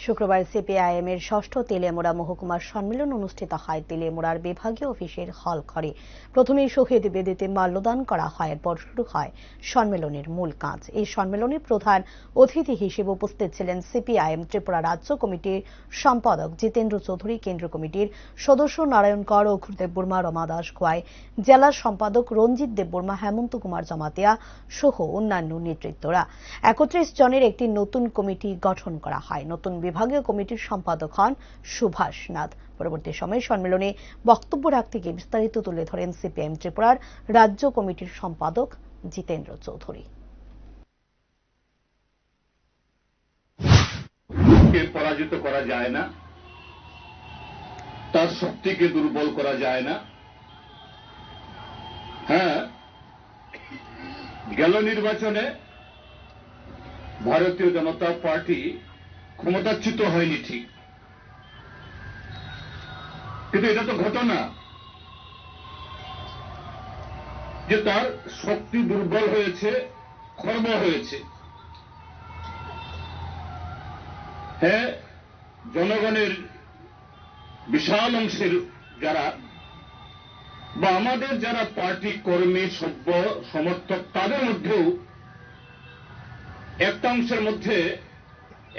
শুক্রবার সিপিআইএম এর ষষ্ঠ তেলিয়ামুড়া মহকুমা সম্মেলন অনুষ্ঠিত হয় তেলিয়ামুড়ার বিভাগীয় অফিসের হল ঘরে। প্রথমে শহীদ বেদিতে মাল্যদান করা হয়, এরপর শুরু হয় সম্মেলনের মূল কাজ। এই সম্মেলনে প্রধান অতিথি হিসেবে উপস্থিত ছিলেন সিপিআইএম ত্রিপুরা রাজ্য কমিটির সম্পাদক জিতেন্দ্র চৌধুরী, কেন্দ্রীয় কমিটির সদস্য নারায়ণ কর, অঘুর দেববর্মা, রমা দাস খোয়াই, জেলা সম্পাদক রঞ্জিত দেববর্মা, হেমন্ত কুমার জমাতিয়া সহ অন্যান্য নেতৃত্বরা। ৩১ জনের একটি নতুন কমিটি গঠন করা হয়। নতুন বিভাগীয় কমিটির সম্পাদক হন সুভাষ নাথ। পরবর্তী সময়ে সম্মেলনে বক্তব্য রাখতে গিয়ে বিস্তারিত তুলে ধরেন সিপিআইএম ত্রিপুরার রাজ্য কমিটির সম্পাদক জিতেন্দ্র চৌধুরী। পরাজিত করা যায় না, তার শক্তিকে দুর্বল করা যায় না। হ্যাঁ, গেল নির্বাচনে ভারতীয় জনতা পার্টি ক্ষমতাচ্যুত হয়নি ঠিক, কিন্তু এটা তো ঘটনা যে তার শক্তি দুর্বল হয়েছে, খর্ব হয়েছে। হ্যাঁ, জনগণের বিশাল অংশের যারা বা আমাদের যারা পার্টি কর্মী, সভ্য, সমর্থক, তাদের মধ্যেও একটা অংশের মধ্যে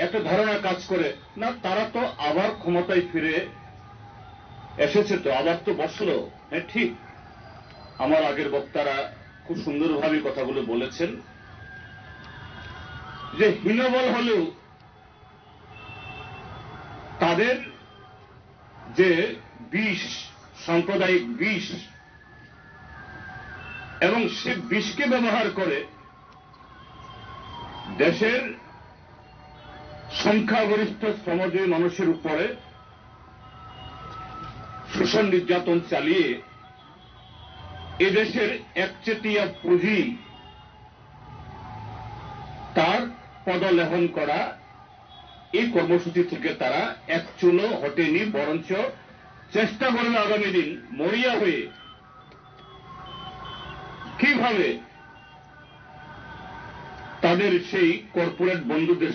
একটা ধারণা কাজ করে, না তারা তো আবার ক্ষমতায় ফিরে এসেছে, তো আবার তো বসলো। হ্যাঁ ঠিক, আমার আগের বক্তারা খুব সুন্দরভাবে কথাগুলো বলেছেন যে হীনবল হলেও তাদের যে বিষ, সাম্প্রদায়িক বিষ, এবং সে বিষকে ব্যবহার করে দেশের সংখ্যাগরিষ্ঠ শ্রমজীবী মানুষের উপরে শোষণ নির্যাতন চালিয়ে এদেশের একচেটিয়া পুঁজি তার পদলেহন করা, এই কর্মসূচি থেকে তারা এক চুলো হটেনি, বরঞ্চ চেষ্টা করবে আগামী দিন মরিয়া হয়ে কিভাবে তাদের সেই কর্পোরেট বন্ধুদের